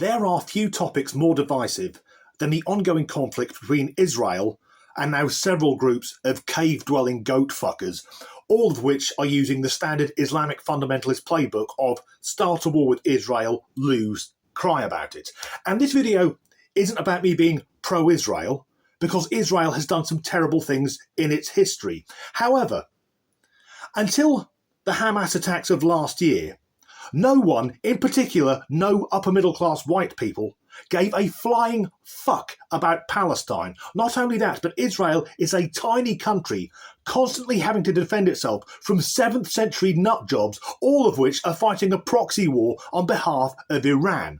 There are few topics more divisive than the ongoing conflict between Israel and now several groups of cave-dwelling goat fuckers, all of which are using the standard Islamic fundamentalist playbook of start a war with Israel, lose, cry about it. And this video isn't about me being pro-Israel, because Israel has done some terrible things in its history. However, until the Hamas attacks of last year, no one, in particular no upper middle class white people, gave a flying fuck about Palestine. Not only that, but Israel is a tiny country constantly having to defend itself from 7th century nutjobs, all of which are fighting a proxy war on behalf of Iran.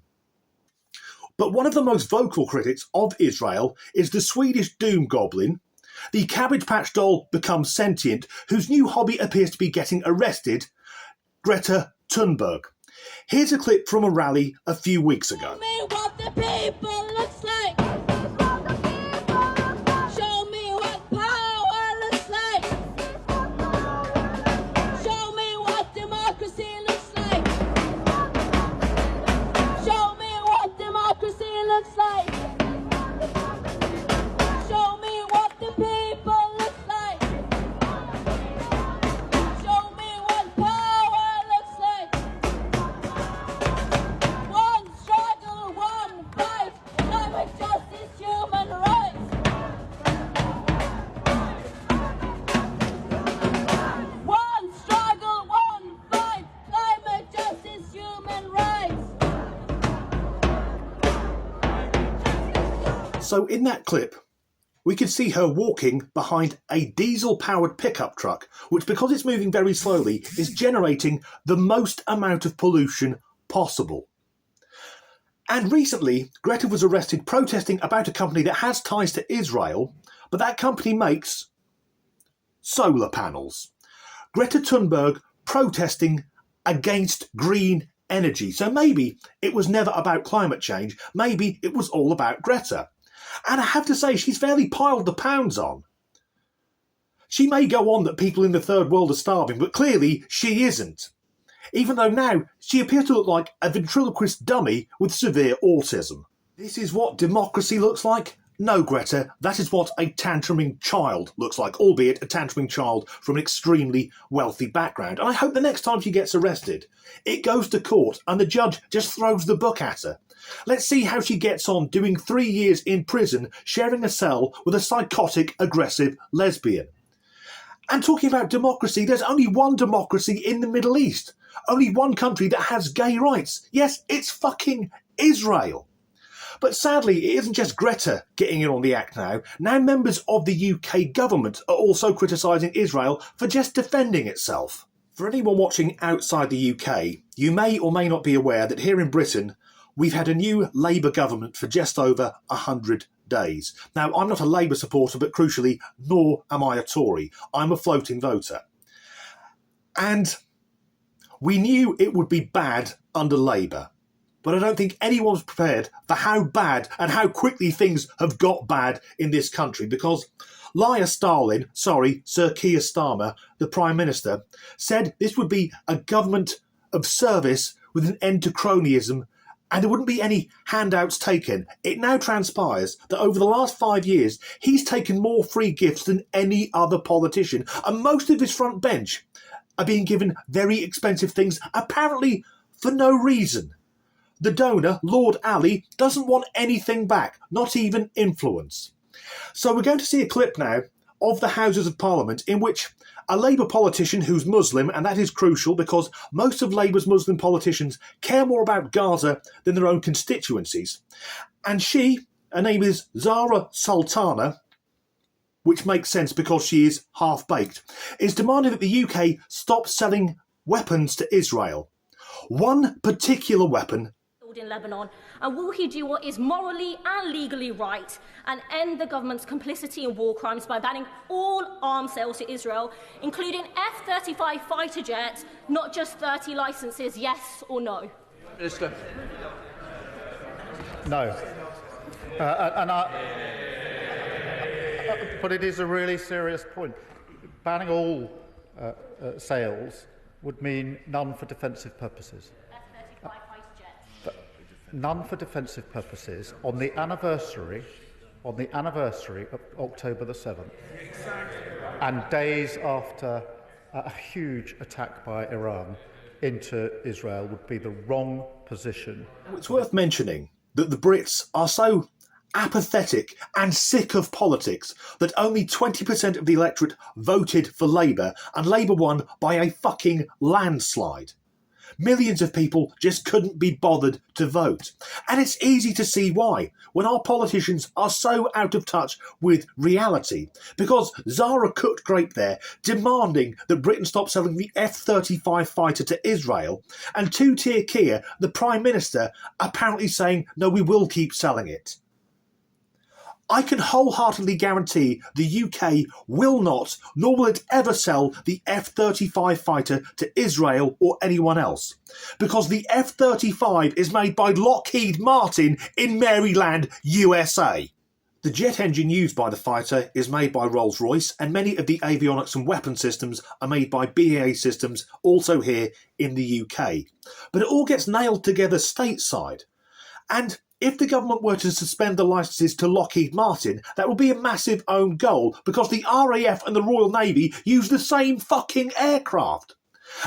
But one of the most vocal critics of Israel is the Swedish doom goblin, the Cabbage Patch doll becomes sentient, whose new hobby appears to be getting arrested, Greta Thunberg. Here's a clip from a rally a few weeks ago. Show me what the people looks like. Show me what power looks like. Show me what democracy looks like. Show me what democracy looks like. Show me what the people looks like. Show me what power looks like. One struggle, one fight, climate justice, human rights. One struggle, one fight, climate justice, human rights. So in that clip, we could see her walking behind a diesel-powered pickup truck, which, because it's moving very slowly, is generating the most amount of pollution possible. And recently, Greta was arrested protesting about a company that has ties to Israel, but that company makes solar panels. Greta Thunberg protesting against green energy. So maybe it was never about climate change, maybe it was all about Greta. And I have to say, she's fairly piled the pounds on. She may go on that people in the third world are starving, but clearly she isn't. Even though now she appears to look like a ventriloquist dummy with severe autism. This is what democracy looks like? No, Greta, that is what a tantruming child looks like, albeit a tantruming child from an extremely wealthy background. And I hope the next time she gets arrested, it goes to court and the judge just throws the book at her. Let's see how she gets on doing 3 years in prison, sharing a cell with a psychotic, aggressive lesbian. And talking about democracy, there's only one democracy in the Middle East. Only one country that has gay rights. Yes, it's fucking Israel. But sadly, it isn't just Greta getting in on the act now. Now members of the UK government are also criticising Israel for just defending itself. For anyone watching outside the UK, you may or may not be aware that here in Britain, we've had a new Labour government for just over 100 days. Now, I'm not a Labour supporter, but crucially, nor am I a Tory. I'm a floating voter. And we knew it would be bad under Labour. But I don't think anyone was prepared for how bad and how quickly things have got bad in this country, because Sir Keir Starmer, the Prime Minister, said this would be a government of service with an end to cronyism, and there wouldn't be any handouts taken. It now transpires that over the last 5 years, he's taken more free gifts than any other politician, and most of his front bench are being given very expensive things, apparently for no reason. The donor, Lord Ali, doesn't want anything back, not even influence. So we're going to see a clip now of the Houses of Parliament in which a Labour politician who's Muslim, and that is crucial because most of Labour's Muslim politicians care more about Gaza than their own constituencies. And she, her name is Zara Sultana, which makes sense because she is half-baked, is demanding that the UK stop selling weapons to Israel. One particular weapon in Lebanon, and will he do what is morally and legally right and end the government's complicity in war crimes by banning all arms sales to Israel, including F-35 fighter jets, not just 30 licences, yes or no? Minister. No. But it is a really serious point. Banning all sales would mean none for defensive purposes. F-35 fighter jets. none for defensive purposes, on the anniversary of October the 7th, and days after a huge attack by Iran into Israel would be the wrong position. It's worth mentioning that the Brits are so apathetic and sick of politics that only 20% of the electorate voted for Labour, and Labour won by a fucking landslide. Millions of people just couldn't be bothered to vote. And it's easy to see why, when our politicians are so out of touch with reality. Because Zara cooked grape there, demanding that Britain stop selling the F-35 fighter to Israel, and Two-Tier Keir, the Prime Minister, apparently saying, no, we will keep selling it. I can wholeheartedly guarantee the UK will not, nor will it ever sell the F-35 fighter to Israel or anyone else. Because the F-35 is made by Lockheed Martin in Maryland, USA. The jet engine used by the fighter is made by Rolls-Royce, and many of the avionics and weapon systems are made by BAE Systems, also here in the UK. But it all gets nailed together stateside. And if the government were to suspend the licences to Lockheed Martin, that would be a massive own goal, because the RAF and the Royal Navy use the same fucking aircraft.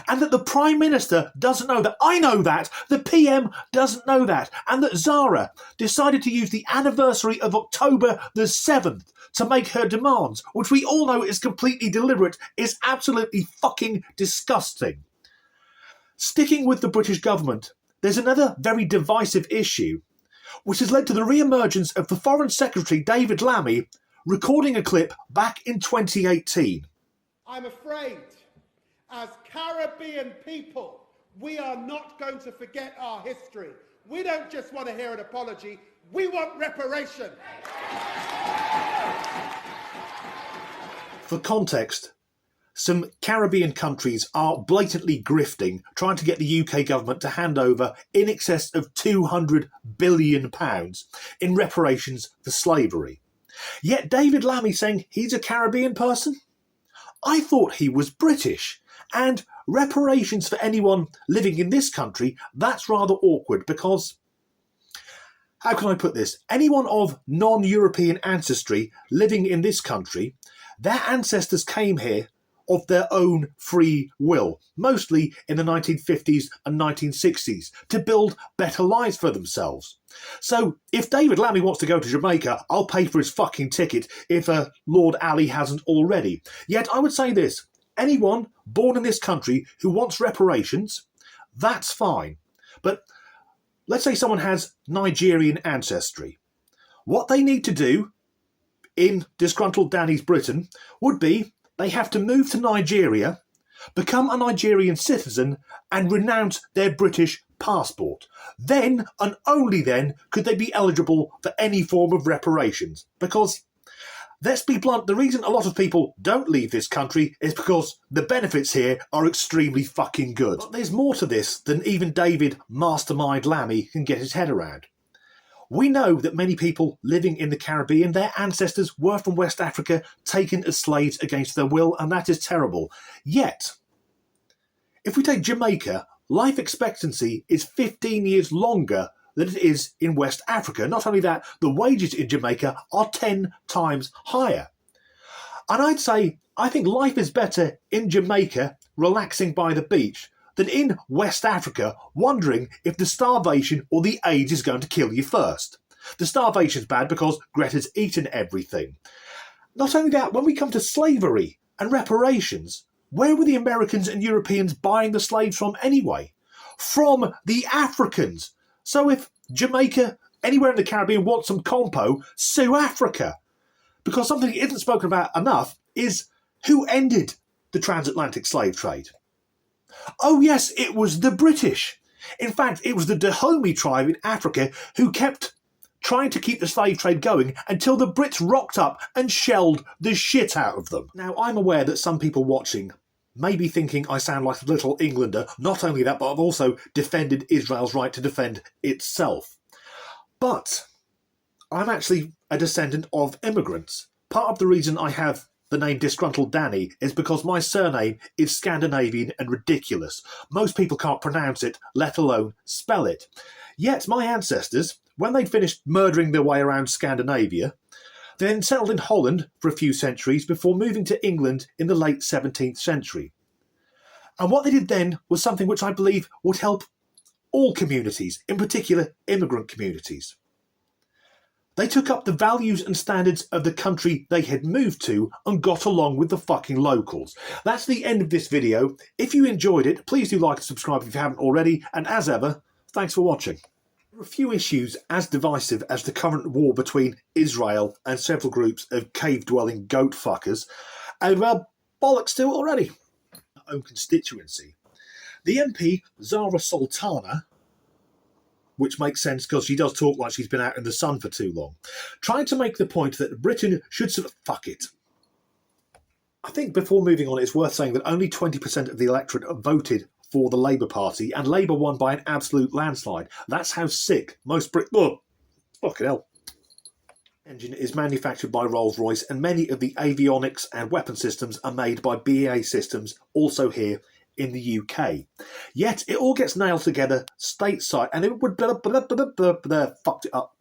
And that the Prime Minister doesn't know that. I know that. The PM doesn't know that. And that Zara decided to use the anniversary of October the 7th to make her demands, which we all know is completely deliberate, is absolutely fucking disgusting. Sticking with the British government, there's another very divisive issue, which has led to the re-emergence of the Foreign Secretary David Lammy recording a clip back in 2018. I'm afraid, as Caribbean people, we are not going to forget our history. We don't just want to hear an apology, we want reparation. For context, some Caribbean countries are blatantly grifting, trying to get the UK government to hand over in excess of £200 billion in reparations for slavery. Yet David Lammy saying he's a Caribbean person? I thought he was British. And reparations for anyone living in this country, that's rather awkward because, how can I put this? Anyone of non-European ancestry living in this country, their ancestors came here of their own free will, mostly in the 1950s and 1960s, to build better lives for themselves. So if David Lammy wants to go to Jamaica, I'll pay for his fucking ticket if Lord Ali hasn't already. Yet I would say this, anyone born in this country who wants reparations, that's fine. But let's say someone has Nigerian ancestry. What they need to do in Disgruntled Danny's Britain would be they have to move to Nigeria, become a Nigerian citizen, and renounce their British passport. Then, and only then, could they be eligible for any form of reparations. Because, let's be blunt, the reason a lot of people don't leave this country is because the benefits here are extremely fucking good. But there's more to this than even David Mastermind Lammy can get his head around. We know that many people living in the Caribbean, their ancestors were from West Africa, taken as slaves against their will, and that is terrible. Yet, if we take Jamaica, life expectancy is 15 years longer than it is in West Africa. Not only that, the wages in Jamaica are 10 times higher. And I'd say, I think life is better in Jamaica, relaxing by the beach, than in West Africa, wondering if the starvation or the AIDS is going to kill you first. The starvation's bad because Greta's eaten everything. Not only that, when we come to slavery and reparations, where were the Americans and Europeans buying the slaves from anyway? From the Africans. So if Jamaica, anywhere in the Caribbean, wants some compo, sue Africa. Because something that isn't spoken about enough is who ended the transatlantic slave trade. Oh yes, it was the British. In fact, it was the Dahomey tribe in Africa who kept trying to keep the slave trade going until the Brits rocked up and shelled the shit out of them. Now, I'm aware that some people watching may be thinking I sound like a little Englander. Not only that, but I've also defended Israel's right to defend itself. But I'm actually a descendant of immigrants. Part of the reason I have the name Disgruntled Danny is because my surname is Scandinavian and ridiculous. Most people can't pronounce it, let alone spell it. Yet my ancestors, when they'd finished murdering their way around Scandinavia, they then settled in Holland for a few centuries before moving to England in the late 17th century. And what they did then was something which I believe would help all communities, in particular immigrant communities. They took up the values and standards of the country they had moved to and got along with the fucking locals. That's the end of this video. If you enjoyed it, please do like and subscribe if you haven't already, and as ever, thanks for watching. There are a few issues as divisive as the current war between Israel and several groups of cave-dwelling goat fuckers, and well, bollocks to it already. Our own constituency. The MP, Zara Sultana, which makes sense because she does talk like she's been out in the sun for too long, trying to make the point that Britain should fuck it. I think before moving on, it's worth saying that only 20% of the electorate voted for the Labour Party, and Labour won by an absolute landslide. That's how sick most fucking hell. Engine is manufactured by Rolls-Royce, and many of the avionics and weapon systems are made by BAE Systems, also here in the UK. Yet it all gets nailed together stateside, and it would fucked it up.